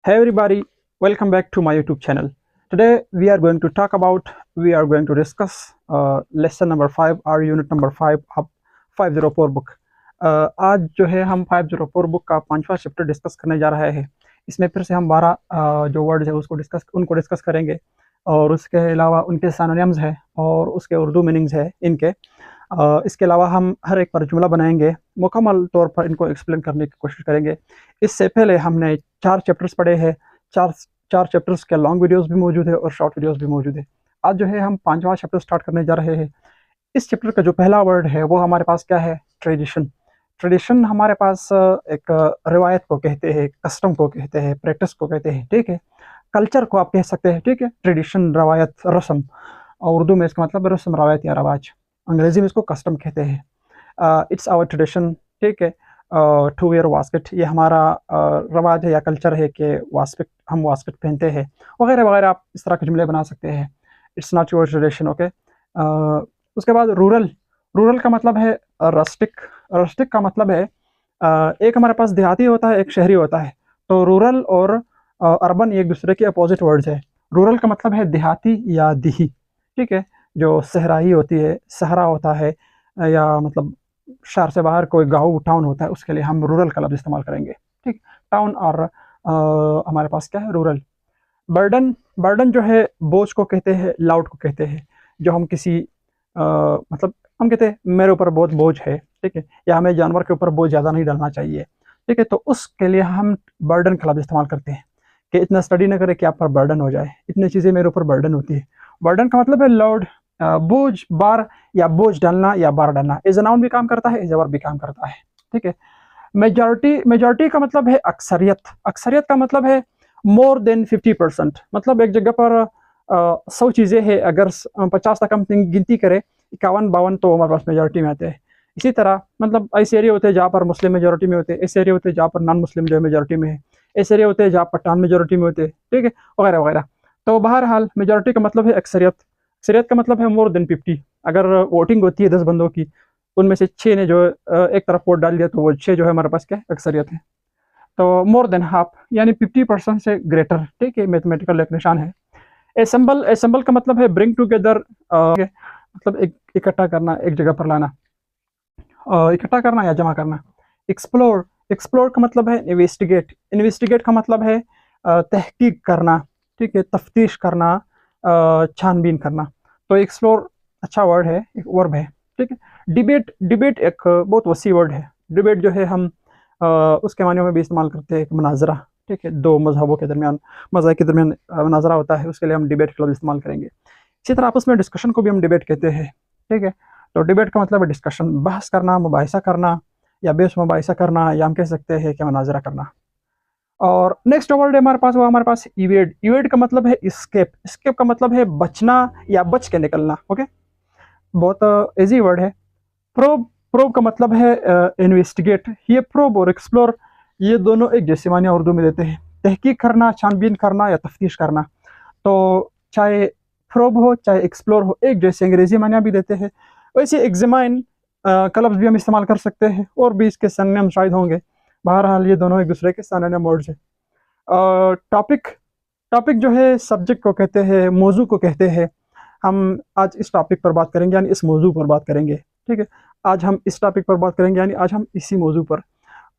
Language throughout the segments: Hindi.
Hey everybody, welcome back to my YouTube channel. Today we are going to discuss lesson number 5 or unit number 5 of 504 book. आज जो है हम 504 बुक का पांचवा चैप्टर डिस्कस करने जा रहे हैं। इसमें फिर से हम 12 जो वर्ड्स है उनको डिस्कस करेंगे और उसके अलावा उनके सिनोनिम्स है और उसके उर्दू मीनिंग्स है इनके। इसके अलावा हम हर एक पर जुमला बनाएंगे, मुकम्मल तौर पर इनको एक्सप्लेन करने की कोशिश करेंगे। इससे पहले हमने 4 चैप्टर्स पढ़े हैं। चार चार चैप्टर्स के लॉन्ग वीडियोस भी मौजूद है और शॉर्ट वीडियोस भी मौजूद है। आज जो है हम 5वां चैप्टर स्टार्ट करने जा रहे हैं। इस चैप्टर का जो पहला वर्ड है वो हमारे पास क्या है? ट्रेडिशन। ट्रेडिशन हमारे पास एक रिवायत को कहते हैं, कस्टम को कहते हैं, प्रैक्टिस को कहते हैं, ठीक है। कल्चर को आप कह सकते हैं, ठीक है। ट्रेडिशन, रवायत, रस्म, और उर्दू में इसका मतलब रस्म, रवायत या रवाज। अंग्रेजी में इसको कस्टम कहते हैं। इट्स आवर ट्रेडिशन, ठीक है, टू वेयर वास्केट। ये हमारा रवाज है या कल्चर है कि हम वास्केट पहनते हैं, वगैरह वगैरह। आप इस तरह के जुमले बना सकते हैं। It's not your tradition, okay. उसके बाद रूरल। रूरल का मतलब है रस्टिक। रस्टिक का मतलब है एक हमारे पास देहाती होता है, एक शहरी होता है। तो रूरल और अर्बन एक दूसरे के अपोजिट वर्ड्स है। रूरल का मतलब है देहाती या दिही, ठीक है। जो सहराई होती है, सहरा होता है, या मतलब शहर से बाहर कोई गाँव टाउन होता है, उसके लिए हम रूरल का लफ्ज़ इस्तेमाल करेंगे, ठीक। टाउन और हमारे पास क्या है? रूरल। बर्डन। बर्डन जो है बोझ को कहते हैं, लाउड को कहते हैं। जो हम किसी मतलब हम कहते हैं मेरे ऊपर बहुत बोझ है, ठीक है, या हमें जानवर के ऊपर बोझ ज़्यादा नहीं डालना चाहिए, ठीक है। तो उसके लिए हम बर्डन का लफ्ज़ इस्तेमाल करते हैं कि इतना स्टडी ना करे कि आप पर बर्डन हो जाए, इतनी चीज़ें मेरे ऊपर बर्डन होती है। बर्डन का मतलब है लोड, बोझ, बार, या बोझ डालना या बार डालना। एज अ नाउन भी काम करता है, एज अ वर्ब भी काम करता है, ठीक है। मेजॉरिटी। मेजॉरिटी का मतलब है अक्सरियत। अक्सरियत का मतलब है मोर देन 50%। मतलब एक जगह पर 100 चीज़ें हैं, अगर 50 तक हम गिनती करें, 51 52, तो हमारे पास मेजॉरिटी में आते हैं। इसी तरह मतलब ऐसे एरिया होते हैं जहाँ पर मुस्लिम मेजॉरिटी में होते हैं, ऐसे एरिया होते हैं जहाँ पर नॉन मुस्लिम जो है मेजॉरिटी में है, ऐसे एरिया होते हैं जहाँ पठान मेजॉरिटी में होते हैं, ठीक है, वगैरह वगैरह। तो बहरहाल मेजॉरिटी का मतलब है अक्सरियत। अक्सरियत का मतलब है मोर देन 50। अगर वोटिंग होती है 10 बंदों की, उनमें से 6 ने जो एक तरफ वोट डाल दिया, तो वो 6 जो है हमारे पास क्या अक्सरियत है। तो मोर देन हाफ यानी 50% से ग्रेटर, ठीक है, मैथमेटिकल एक निशान है। एसेंबल। एसेंबल का मतलब है ब्रिंग टुगेदर, मतलब एक इकट्ठा करना, एक जगह पर लाना, इकट्ठा करना या जमा करना। एक्सप्लोर। एक्सप्लोर का मतलब है इन्वेस्टिगेट। इन्वेस्टिगेट का मतलब है तहकीक करना, ठीक है, तफ्तीश करना, छानबीन करना। तो एक्सप्लोर अच्छा वर्ड है, एक वर्ब है, ठीक है। डिबेट। डिबेट एक बहुत वसी वर्ड है। डिबेट जो है हम उसके मायने में भी इस्तेमाल करते हैं, एक मुनाजरा, ठीक है, दो मजहबों के दरमियान, मज़हब के दरमियान मुनाजरा होता है, उसके लिए हम डिबेट का लफ्ज़ इस्तेमाल करेंगे। इसी तरह आपस में डिस्कशन को भी हम डिबेट कहते हैं, ठीक है। तो डिबेट का मतलब है डिस्कशन, बहस करना, मुबाहिसा करना, या बेस मुबाहिसा करना, या हम कह सकते हैं कि मुनाजरा करना। और नेक्स्ट वर्ड है हमारे पास, वो हमारे पास इवेड। इवेड का मतलब है स्केप। स्केप का मतलब है बचना या बच के निकलना, ओके। बहुत इजी वर्ड है। प्रोब। प्रोब का मतलब है इन्वेस्टिगेट। ये प्रोब और एक्सप्लोर, ये दोनों एक जैसे मानिया उर्दू में देते हैं। तहकीक करना, छानबीन करना या तफ्तीश करना। तो चाहे प्रोब हो चाहे एक्सप्लोर हो, एक जैसे अंग्रेजी मानिया भी देते हैं। वैसे एग्जामाइन का लफ्ज़ भी हम इस्तेमाल कर सकते हैं, और भी इसके सिनोनिम शायद होंगे। बहरहाल ये दोनों एक दूसरे के सिनोनिम वर्ड्स हैं। टॉपिक। टॉपिक जो है सब्जेक्ट को कहते हैं, मौजू को कहते हैं। हम आज इस टॉपिक पर बात करेंगे, यानी इस मौजू पर बात करेंगे, ठीक है। आज हम इस टॉपिक पर बात करेंगे, यानी आज हम इसी मौजू पर,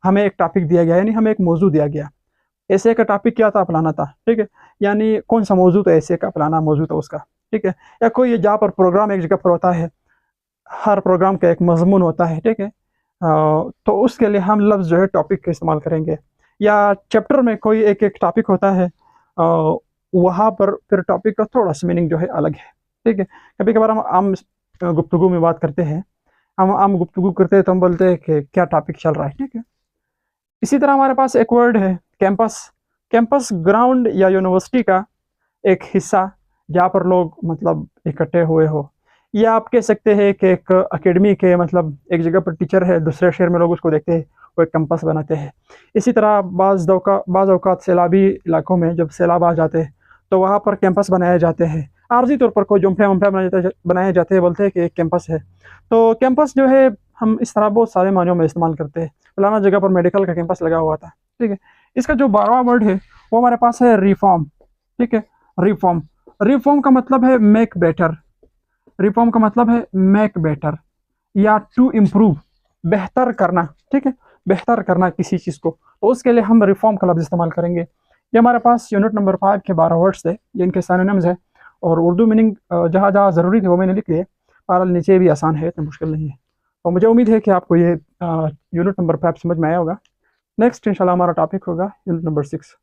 हमें एक टॉपिक दिया गया, यानी हमें एक मौजू दिया गया। ऐसे का टॉपिक क्या था? फलाना था, ठीक है। यानी कौन सा मौजू था? ऐसे का फलाना मौजू था उसका, ठीक है। या कोई जहाँ पर प्रोग्राम एक जगह पर होता है, हर प्रोग्राम का एक मजमून होता है, ठीक है। तो उसके लिए हम लफ्ज़ जो है टॉपिक का इस्तेमाल करेंगे। या चैप्टर में कोई एक एक टॉपिक होता है, वहाँ पर फिर टॉपिक का थोड़ा सा मीनिंग जो है अलग है, ठीक है। कभी कभार हम आम गुफ्तगू में बात करते हैं, हम आम गुफ्तगू करते हैं तो हम बोलते हैं कि क्या टॉपिक चल रहा है, ठीक है। इसी तरह हमारे पास एक वर्ड है कैंपस। कैंपस ग्राउंड या यूनिवर्सिटी का एक हिस्सा, जहाँ पर लोग मतलब इकट्ठे हुए हो, या आप कह सकते हैं कि एक अकेडमी के, मतलब एक जगह पर टीचर है, दूसरे शहर में लोग उसको देखते हैं, वो एक कैंपस बनाते हैं। इसी तरह बाज़ औक़ात सैलाबी इलाकों में जब सैलाब आ जाते हैं, तो वहाँ पर कैंपस बनाए जाते हैं। आर्जी तौर पर कोई जुम्फे वुम्फे बनाए जाते हैं, बोलते हैं कि एक कैंपस है। तो कैंपस जो है हम इस तरह बहुत सारे मायनों में इस्तेमाल करते हैं। फलाना जगह पर मेडिकल का कैंपस लगा हुआ था, ठीक है। इसका जो 12वां वर्ड है वो हमारे पास है रिफॉर्म। ठीक है, रिफॉर्म। रिफॉर्म का मतलब है मेक बेटर। रिफॉर्म का मतलब है मेक बेटर या टू इम्प्रूव, बेहतर करना। ठीक है, बेहतर करना किसी चीज़ को, तो उसके लिए हम रिफॉर्म का लफ्ज़ इस्तेमाल करेंगे। ये हमारे पास यूनिट नंबर 5 के 12 वर्ड्स है, ये इनके सिनोनिम्स है, और उर्दू मीनिंग जहाँ जहाँ ज़रूरी थी वो मैंने लिख लिए। बहरहाल नीचे भी आसान है, इतना मुश्किल नहीं है। तो मुझे उम्मीद है कि आपको ये यूनिट नंबर 5 समझ में आया होगा। नेक्स्ट इंशाल्लाह हमारा टॉपिक होगा यूनिट नंबर 6।